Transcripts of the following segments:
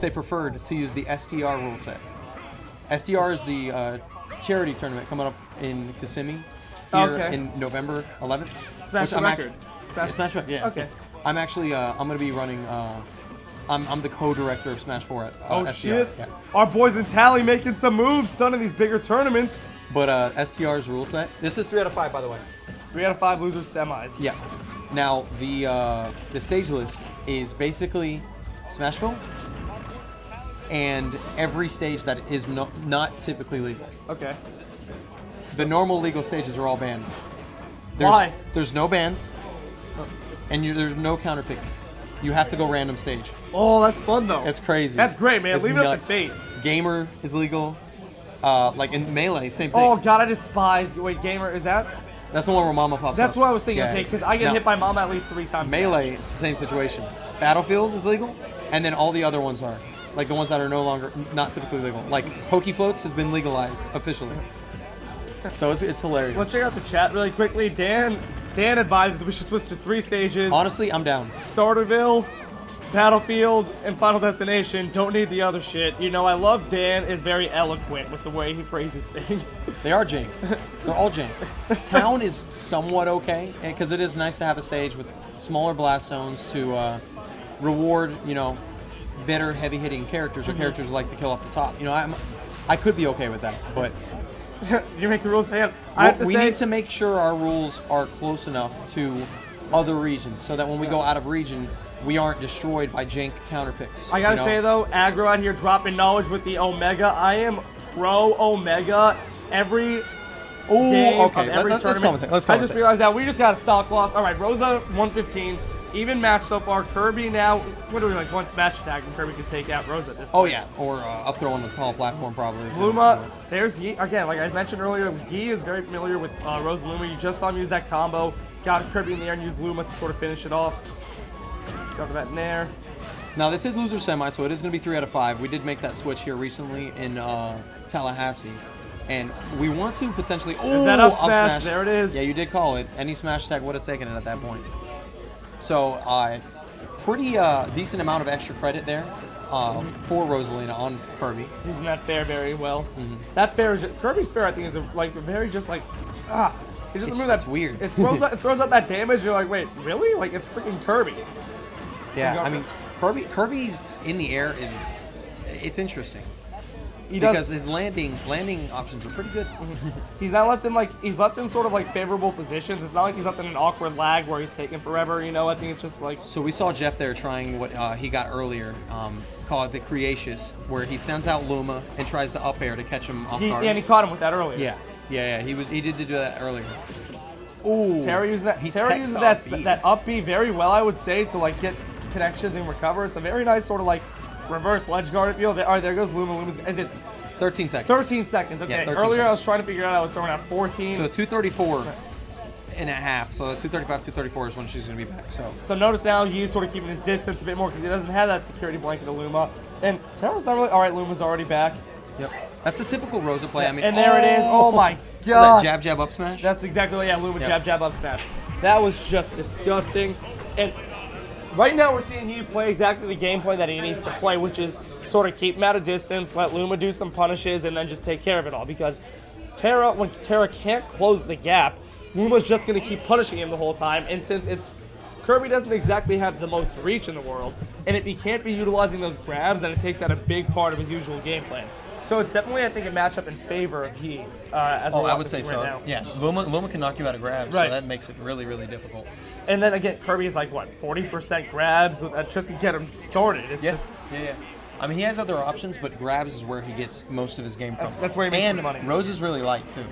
they preferred to use the STR rule set. STR is the charity tournament coming up in Kissimmee here in November 11th. Smash the record. Smash record, yeah. Okay. So I'm actually, I'm going to be running, I'm the co-director of Smash 4 at STR. Shit. Yeah. Our boys in Tally making some moves, son, in these bigger tournaments. But STR's rule set, this is 3 out of 5, by the way. 3 out of 5 losers semis. Yeah. Now, the stage list is basically Smashville and every stage that is not typically legal. Okay. The normal legal stages are all banned. Why? There's no bans, and there's no counter picking. You have to go random stage. Oh, that's fun though. That's crazy. That's great, man. It's Leave it up nuts. to fate. Gamer is legal. Like in Melee, same thing. Oh God, I despise. Wait, Gamer, is that? That's the one where Mama pops up. That's what I was thinking. Yeah. Okay, because I get hit by Mama at least 3 times. Melee, it's the same situation. Battlefield is legal, and then all the other ones are. Like the ones that are not typically legal. Like Pokey Floats has been legalized officially. So it's hilarious. Let's check out the chat really quickly. Dan advises we should switch to 3 stages. Honestly, I'm down. Starterville, Battlefield, and Final Destination. Don't need the other shit. You know, I love Dan is very eloquent with the way he phrases things. They are jank. They're all jank. Town is somewhat okay, because it is nice to have a stage with smaller blast zones to reward, you know, better heavy-hitting characters or characters who like to kill off the top. You know, I could be okay with that, but you make the rules, man. I have to we say, need to make sure our rules are close enough to other regions so that when we go out of region, we aren't destroyed by jank counter picks. I gotta say though, Aggro out here dropping knowledge with the Omega. I am pro Omega every game of every tournament. Let's commentate. I just realized that we just got a stock loss. All right, Rosa 115. Even match so far. Kirby now, what are we, like one smash attack and Kirby can take out Rosa at this point. Oh yeah, or up throw on the tall platform probably. Luma, there's YEEE. Again, like I mentioned earlier, YEEE is very familiar with Rosa and Luma. You just saw him use that combo. Got Kirby in the air and used Luma to sort of finish it off. Got to that in there. Now this is loser semi, so it is going to be 3 out of 5. We did make that switch here recently in Tallahassee. And we want to potentially... Is that up smash? There it is. Yeah, you did call it. Any smash attack would have taken it at that point. So, pretty decent amount of extra credit there for Rosalina on Kirby. Using that fair very well. That fair is Kirby's fair. I think is very just like It's just a move that's weird. It throws out that damage. You're like, wait, really? Like it's freaking Kirby. Yeah, I mean, Kirby's in the air it's interesting. Because his landing options are pretty good. He's left in sort of like favorable positions. It's not like he's left in an awkward lag where he's taking forever. You know, I think it's just like. So we saw Jeff there trying what he got earlier, called the Creatious, where he sends out Luma and tries to up air to catch him off guard. Yeah, and he caught him with that earlier. Yeah. He did do that earlier. Ooh, Terra used that up B very well, I would say, to like get connections and recover. It's a very nice sort of like reverse ledge guard appeal. All right, there goes Luma. Is it 13 seconds? 13 seconds. Okay. Yeah, 13 Earlier seconds. I was trying to figure out. I was throwing out 14. So 234 and a half. So 235, 234 is when she's going to be back. So notice now he's sort of keeping his distance a bit more because he doesn't have that security blanket of Luma. And Terra's not really. All right, Luma's already back. Yep. That's the typical Rosa play. I mean, and there it is. Oh my God. That jab up smash. That's exactly what. Yeah, Luma jab up smash. That was just disgusting. And right now we're seeing he play exactly the gameplay that he needs to play, which is sort of keep him at a distance, let Luma do some punishes, and then just take care of it all. Because when Terra can't close the gap, Luma's just going to keep punishing him the whole time. And since Kirby doesn't exactly have the most reach in the world, and he can't be utilizing those grabs, then it takes out a big part of his usual game plan. So it's definitely, I think, a matchup in favor of YEEE. I would say so. Now. Yeah, Luma can knock you out of grabs, so that makes it really, really difficult. And then again, Kirby is like what, 40% grabs just to get him started. It's just yeah. I mean, he has other options, but grabs is where he gets most of his game from. That's where he makes the money. And Rose is really light too,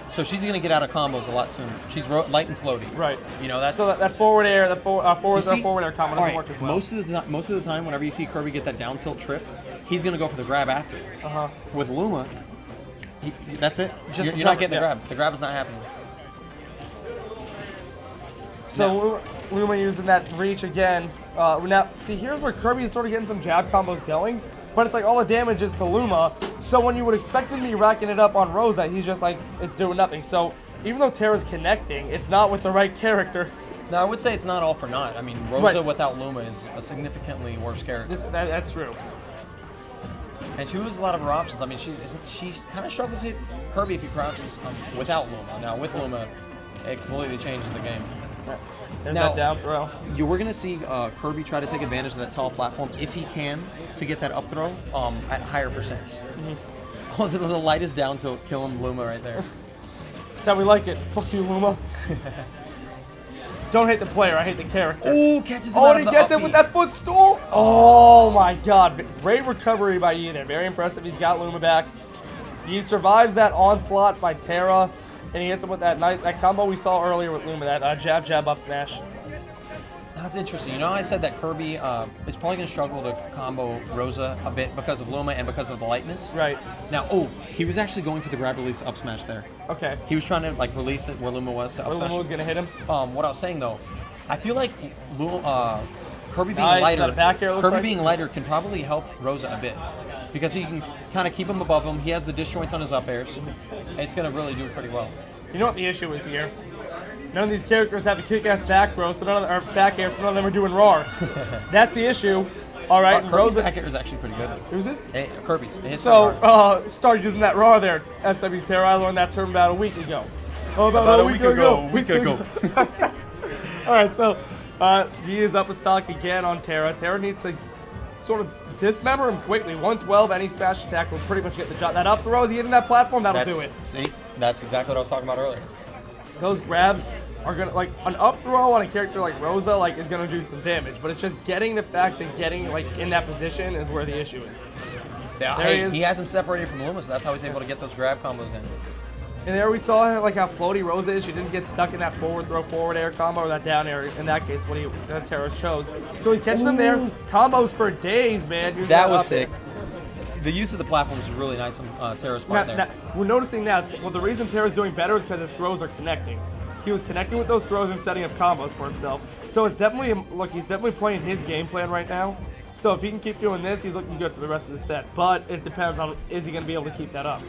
so she's gonna get out of combos a lot sooner. She's light and floaty. Right. You know that's so that forward air, forward air combo doesn't work as well. Most of the time, whenever you see Kirby get that down tilt trip, he's gonna go for the grab after. With Luma, that's it. You're not getting the grab. The grab is not happening. So Luma using that reach again. Now, see, here's where Kirby is sort of getting some jab combos going, but it's like all the damage is to Luma. So when you would expect him to be racking it up on Rosa, he's just like, it's doing nothing. So even though Terra's connecting, it's not with the right character. No, I would say it's not all for naught. I mean, Rosa without Luma is a significantly worse character. That's true. And she loses a lot of her options. I mean, she kind of struggles to hit Kirby if he crouches without Luma. Now, with Luma, it completely changes the game. There's Now, that down throw. We're going to see Kirby try to take advantage of that tall platform if he can to get that up throw at higher percents. Oh, the lightest down tilt, kill him, Luma right there. That's how we like it. Fuck you, Luma. Don't hate the player, I hate the character. Oh, catches him Oh, out and of he the gets it upbeat. with that footstool. Oh my god. Great recovery by YEEE there. Very impressive. He's got Luma back. He survives that onslaught by Terra, and he hits him with that combo we saw earlier with Luma, that jab, jab, up smash. That's interesting. You know, I said that Kirby is probably going to struggle to combo Rosa a bit because of Luma and because of the lightness. Right. Now, he was actually going for the grab release up smash there. Okay. He was trying to like release it where Luma was to up smash. Luma was going to hit him. What I was saying though, I feel like Kirby being Nice, lighter, that back air looks Kirby like- being lighter can probably help Rosa a bit because he can kind of keep him above him. He has the disjoints on his up airs. It's going to really do pretty well. You know what the issue is here? None of these characters have a kick-ass back throw, so none of them are back air, so none of them are doing raw. That's the issue. All right, Kirby's Rosa. back air is actually pretty good. Who's this? Kirby's. It hits So, pretty hard. started using that raw there. SWTerra, I learned that term about a week ago. Oh, about a week ago. All right, so he is up a stock again on Terra. Terra needs to sort of dismember him quickly. 112, any smash attack will pretty much get the job. That up throw, is he hitting that platform? That'll do it. See, that's exactly what I was talking about earlier. Those grabs are gonna, like, an up throw on a character like Rosa, like, is gonna do some damage. But it's just getting the fact and getting, like, in that position is where the issue is. Yeah, There he is. he has him separated from Luma, so that's how he's able to get those grab combos in. And there we saw like how floaty Rosa is. She didn't get stuck in that forward throw, forward air combo, or that down air. In that case, what Terra chose. So he catches them there. Combos for days, man. Using That was up air. sick. The use of the platform was really nice on Terra's part Now, there. we're noticing now, well, the reason Terra's doing better is because his throws are connecting. He was connecting with those throws and setting up combos for himself. So it's definitely, look, he's definitely playing his game plan right now. So if he can keep doing this, he's looking good for the rest of the set. But it depends on, is he going to be able to keep that up?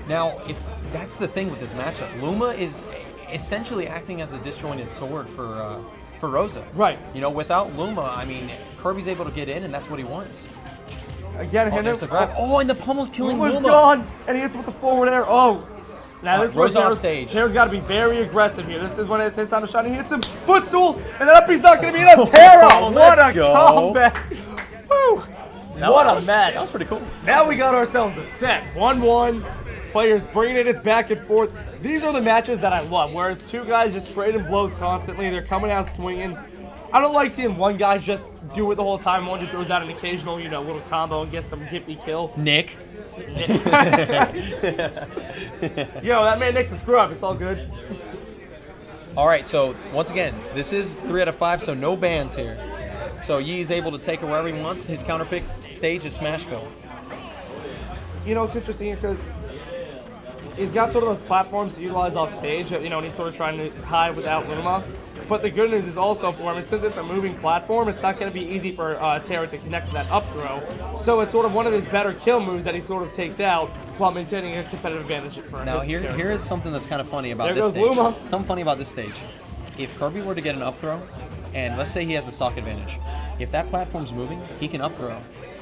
Now, if that's the thing with this matchup, Luma is essentially acting as a disjointed sword for Rosa. Right. You know, without Luma, I mean, Kirby's able to get in, and that's what he wants. Again, hit There's the grab. And the pummel's killing Luma's Luma. gone, and he hits with the forward air. Oh. Now this is where Rosa off stage. Terra's got to be very aggressive here. This is when it's his time to shine. He hits him, footstool, and then up he's not going to be enough. Terra, what let's a go. comeback. Woo. What a match. That was pretty cool. Now we got ourselves a set. 1-1. Players bringing it back and forth. These are the matches that I love, where it's two guys just trading blows constantly. They're coming out swinging. I don't like seeing one guy just do it the whole time. One just throws out an occasional, you know, little combo and gets some gimpy kill. Nick. Yo, that man Nick's a screw up. It's all good. All right, so once again, this is 3 out of 5, so no bans here. So YEE's able to take it wherever he wants. His counter pick stage is Smashville. You know, it's interesting because he's got sort of those platforms to utilize off stage, you know, and he's sort of trying to hide without Luma. But the good news is also for him, since it's a moving platform, it's not going to be easy for Terra to connect to that up throw. So it's sort of one of his better kill moves that he sort of takes out while maintaining a competitive advantage for him. Now here is something that's kind of funny about There this goes stage. Luma. Something funny about this stage. If Kirby were to get an up throw, and let's say he has the stock advantage, if that platform's moving, he can up throw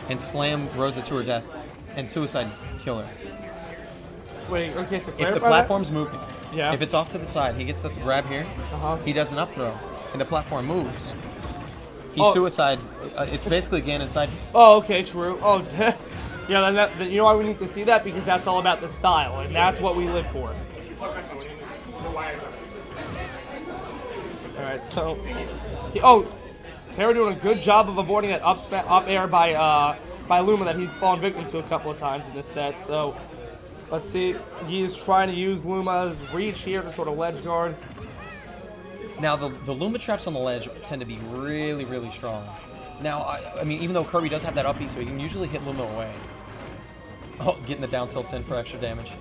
and slam Rosa to her death and suicide kill her. Wait, okay, so If clarify the platform's moving, Yeah. if it's off to the side, he gets the grab here, he does an up throw, and the platform moves. He suicide. It's basically again inside. Oh, okay, true. Oh, yeah, then you know why we need to see that? Because that's all about the style, and that's what we live for. All right, so, Terra doing a good job of avoiding that up air by Luma that he's fallen victim to a couple of times in this set. So, let's see. He is trying to use Luma's reach here to sort of ledge guard. Now, the Luma traps on the ledge tend to be really, really strong. Now, I mean, even though Kirby does have that up B, so he can usually hit Luma away. Oh, getting the down tilts in for extra damage.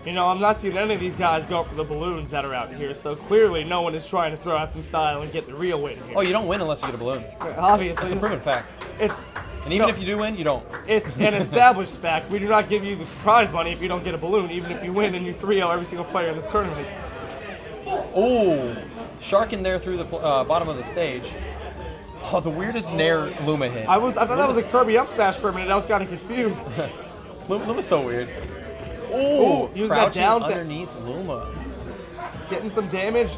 You know, I'm not seeing any of these guys go for the balloons that are out here, so clearly no one is trying to throw out some style and get the real win here. Oh, you don't win unless you get a balloon. Obviously. It's a proven fact. And even if you do win, you don't. It's an established fact. We do not give you the prize money if you don't get a balloon, even if you win and you 3-0 every single player in this tournament. Oh, Shark in there through the bottom of the stage. Oh, the weirdest Nair Luma hit. I thought that was a Kirby up smash for a minute. I was kind of confused. Luma's so weird. Oh, use that down underneath Luma. Getting some damage,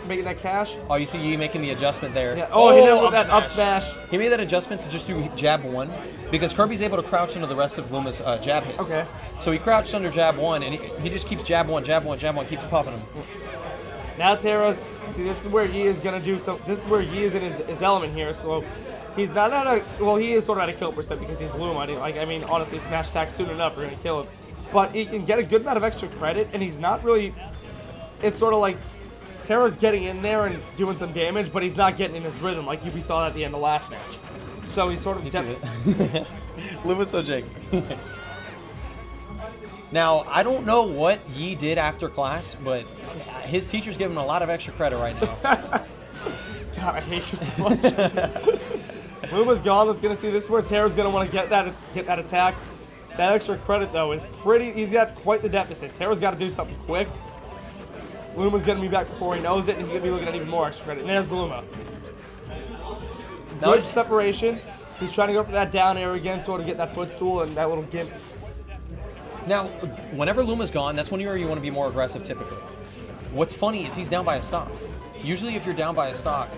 making that cash. Oh, you see Yee making the adjustment there. Yeah. Oh, he did with that up smash. He made that adjustment to just do jab 1 because Kirby's able to crouch into the rest of Luma's jab hits. Okay. So he crouched under jab 1, and he just keeps jab 1, jab 1, jab 1, keeps popping him. Now Terra's, see, this is where Yee is going to do some, this is where Yee is in his element here, so he's not at a, well, he is sort of at a kill percent because he's Luma. I mean, honestly, smash attack soon enough, you're going to kill him. But he can get a good amount of extra credit, and he's not really, it's sort of like, Terra's getting in there and doing some damage, but he's not getting in his rhythm like we saw at the end of last match. So he's sort of... You see it? Luma's so janky. Now, I don't know what Yee did after class, but his teacher's giving him a lot of extra credit right now. God, I hate you so much. Luma's gone. Let's gonna see. This is where Terra's gonna want to get that attack. That extra credit though is pretty. He's got quite the deficit. Terra's got to do something quick. Luma's gonna be back before he knows it, and he's gonna be looking at even more extra credit. And there's Luma. Good separation. He's trying to go for that down air again, sort of get that footstool and that little gimp. Now, whenever Luma's gone, that's when you want to be more aggressive typically. What's funny is he's down by a stock. Usually if you're down by a stock,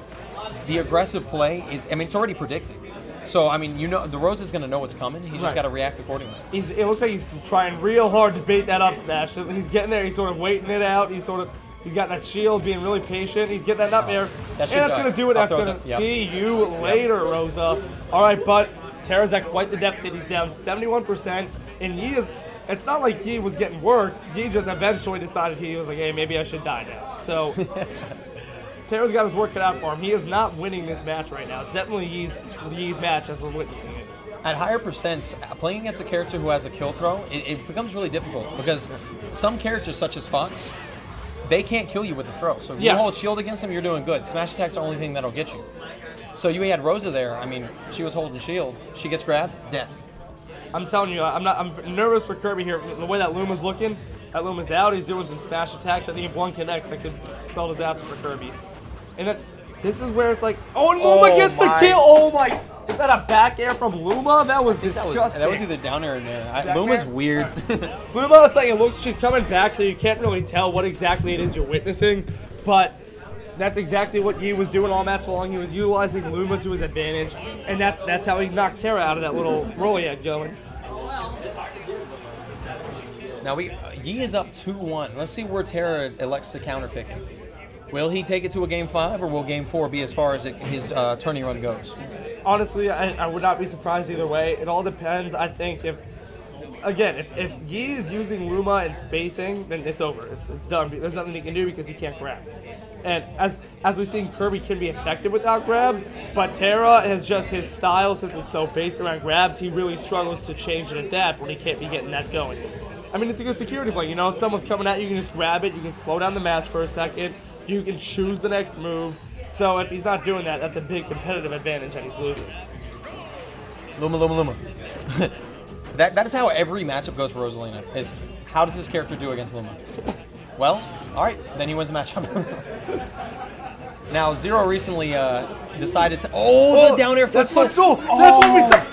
the aggressive play is, I mean, it's already predicted. So, I mean, you know, the Rose is going to know what's coming. He just got to react accordingly. It looks like he's trying real hard to bait that up smash. So he's getting there. He's sort of waiting it out. He's got that shield, being really patient. He's getting that up air. And that's going to do it. That's going to see you later, Rosa. All right, but Terra's at quite the deficit. He's down 71%. And Yee is, it's not like Yee was getting worked. Yee just eventually decided he was like, hey, maybe I should die now. So Terra's got his work cut out for him. He is not winning this match right now. It's definitely Yee's match as we're witnessing it. At higher percents, playing against a character who has a kill throw, it becomes really difficult because some characters, such as Fox, they can't kill you with the throw. So if you hold shield against them, you're doing good. Smash attack's the only thing that'll get you. So you had Rosa there. I mean, she was holding shield. She gets grabbed, death. I'm telling you, I'm nervous for Kirby here. The way that Luma's looking, that Luma's out. He's doing some smash attacks. I think if one connects, that could spell disaster for Kirby. And then this is where it's like, oh, and Luma gets the kill. Oh my! Is that a back air from Luma? That was disgusting. That was either down air or in there. Luma's weird. Luma, it's like it looks. She's coming back, so you can't really tell what exactly it is you're witnessing. But that's exactly what Yee was doing all match long. He was utilizing Luma to his advantage, and that's how he knocked Terra out of that little roll he had going. Now Yee is up 2-1. Let's see where Terra elects to counter pick him. Will he take it to a game 5, or will game 4 be as far as his tourney run goes? Honestly, I would not be surprised either way. It all depends. I think if Yee is using Luma and spacing, then it's over. It's done. There's nothing he can do because he can't grab. And as we've seen, Kirby can be effective without grabs, but Terra is just his style, since it's so based around grabs, he really struggles to change and adapt when he can't be getting that going. I mean, it's a good security play. You know, if someone's coming at you, you can just grab it. You can slow down the match for a second. You can choose the next move. So if he's not doing that, that's a big competitive advantage that he's losing. Luma. That is how every matchup goes for Rosalina, is how does this character do against Luma? Well, all right, then he wins the matchup. Now, Zero recently decided to... Oh, the down air footstool! That's what we said!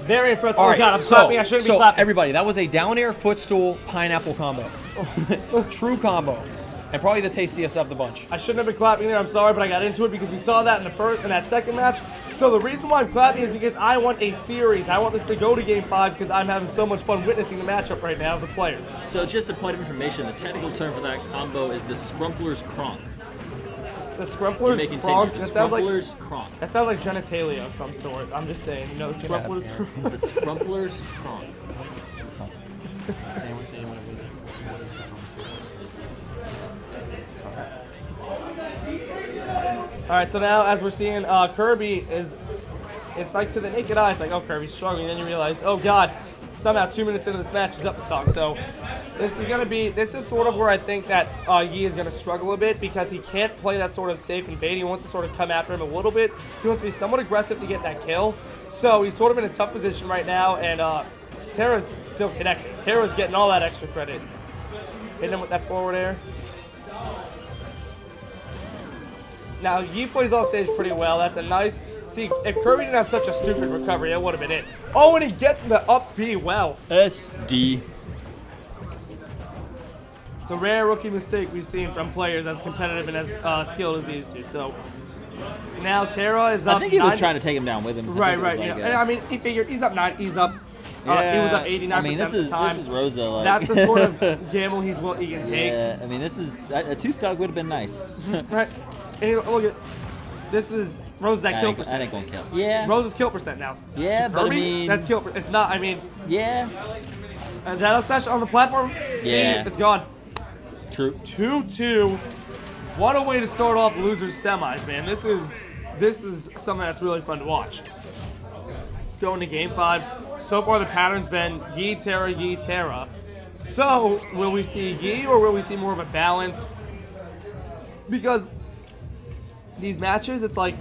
Very impressive. All right, oh God, I'm clapping. I shouldn't be clapping. Everybody, that was a down air footstool pineapple combo. True combo. And probably the tastiest of the bunch. I shouldn't have been clapping there, I'm sorry, but I got into it because we saw that in that second match. So the reason why I'm clapping is because I want a series. I want this to go to game 5 because I'm having so much fun witnessing the matchup right now with the players. So just a point of information, the technical term for that combo is the Scrumpler's Kronk. The Scrumpler's Kronk? The Scrumpler's Kronk. That sounds like genitalia of some sort. I'm just saying, you know, the Scrumpler's Kronk. The Scrumpler's Kronk. Alright, so now as we're seeing, Kirby is, it's like to the naked eye, it's like, oh, Kirby's struggling. Then you realize, oh God, somehow 2 minutes into this match, he's up the stock. So this is sort of where I think that Yee is going to struggle a bit because he can't play that sort of safe and bait. He wants to sort of come after him a little bit. He wants to be somewhat aggressive to get that kill. So he's sort of in a tough position right now, and Terra's still connecting. Terra's getting all that extra credit. Hitting him with that forward air. Now, Yee plays off stage pretty well. That's a nice See, if Kirby didn't have such a stupid recovery, that would have been it. Oh, and he gets in the up B. Well, SD. it's a rare rookie mistake we've seen from players as competitive and as skilled as these two. So now Terra is up. I think he 9. was trying to take him down with him. Right. Like, yeah. And I mean, he figured he's up 9. He's up. He was up 89% I mean, of the time. This is Rosa. Like. That's the sort of gamble he can take. Yeah, I mean, this is a 2-stock would have been nice. Right. And look at this is Rosa's that kill percent. That ain't gonna kill. Yeah. Rosa's kill percent now. Yeah, to but I Kirby, mean, that's kill. It's not. I mean. Yeah. And that special on the platform. See, it's gone. True. 2-2. What a way to start off the losers semis, man. This is something that's really fun to watch. Going to game 5. So far the pattern's been YEEE, Terra, YEEE, Terra. So will we see YEEE or will we see more of a balanced? Because these matches, it's like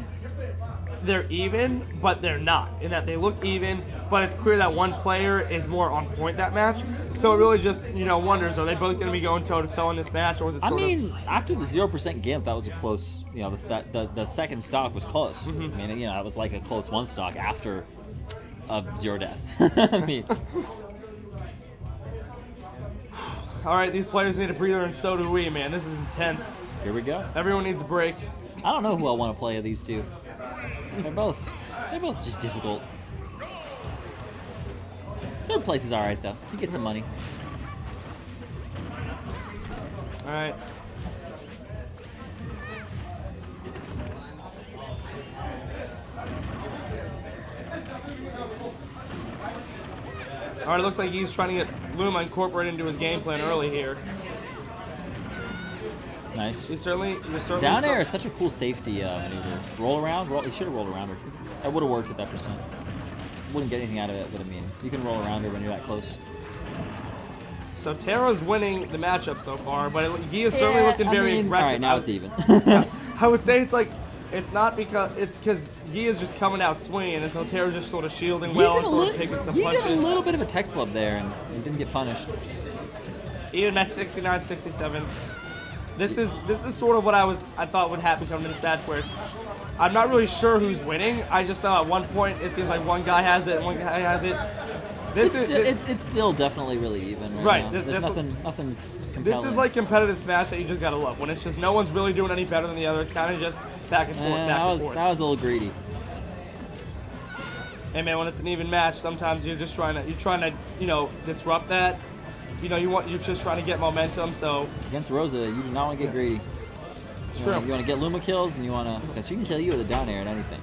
they're even, but they're not. In that they look even, but it's clear that one player is more on point that match. So it really just, wonders, are they both going to be going toe-to-toe in this match, or is it sort of... after the 0% gimp, that was a close, the second stock was close. Mm-hmm. I mean, it was like a close 1 stock after a 0 death. I mean... All right, these players need a breather, and so do we, man. This is intense. Here we go. Everyone needs a break. I don't know who I want to play of these two. They're both just difficult. 3rd place is all right though. You get some money. All right. All right, it looks like he's trying to get Luma incorporated into his game plan early here. Nice. He's certainly down air is such a cool safety maneuver. Roll around. He should have rolled around her. That would have worked at that percent. Wouldn't get anything out of it, but I mean, you can roll around her when you're that close. So Terra's winning the matchup so far, but he is certainly looking very aggressive. All right, now it's even. I would say it's not because he is just coming out swinging, and so Terra's just sort of shielding well and sort of taking some punches. He did a little bit of a tech flub there and didn't get punished. Even at 69-67. This is sort of what I thought would happen coming to this match, where I'm not really sure who's winning. I just know at one point it seems like one guy has it and one guy has it. It's still definitely really even right now. There's nothing's compelling. This is like competitive Smash that you just gotta love. When it's just no one's really doing any better than the other, it's kind of just back and forth, That was a little greedy. Hey man, when it's an even match, sometimes you're trying to disrupt that. You're just trying to get momentum. So against Rosa, you do not want to get greedy. It's true. You want to get Luma kills, and you want to, because she can kill you with a down air and anything.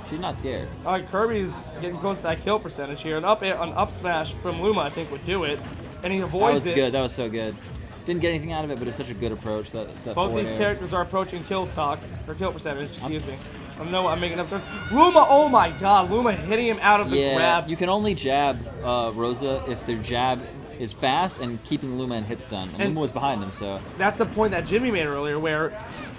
She's not scared. All right, Kirby's getting close to that kill percentage here. An up smash from Luma, I think, would do it, and he avoids it. That was good. That was so good. Didn't get anything out of it, but it's such a good approach. Both these characters are approaching kill stock or kill percentage. Excuse me. I'm making up. Luma, oh my God, Luma hitting him out of the grab. You can only jab Rosa if their jab is fast and keeping Luma in hit stun. And Luma was behind them, so. That's the point that Jimmy made earlier, where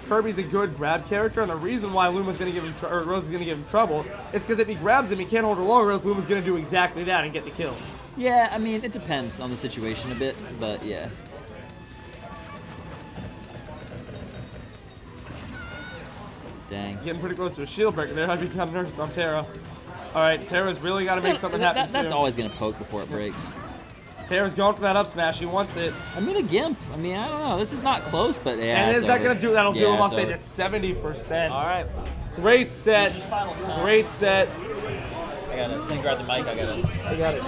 Kirby's a good grab character, and the reason why Luma's going to give him or Rosa's going to give him trouble is because if he grabs him, he can't hold her long, or else Luma's going to do exactly that and get the kill. Yeah, I mean, it depends on the situation a bit, but yeah. Dang. Getting pretty close to a shield breaker there. I'd be kind of nervous on Terra. All right, Terra's really got to make something happen soon. That's always going to poke before it breaks. Terra's going for that up smash. He wants it. I mean, a gimp. I mean, I don't know. This is not close, but yeah. And is that going to do? That'll do him. I'll say that's 70%. All right. Great set. Great set. I got it. Let me grab the mic. I got it. I got it.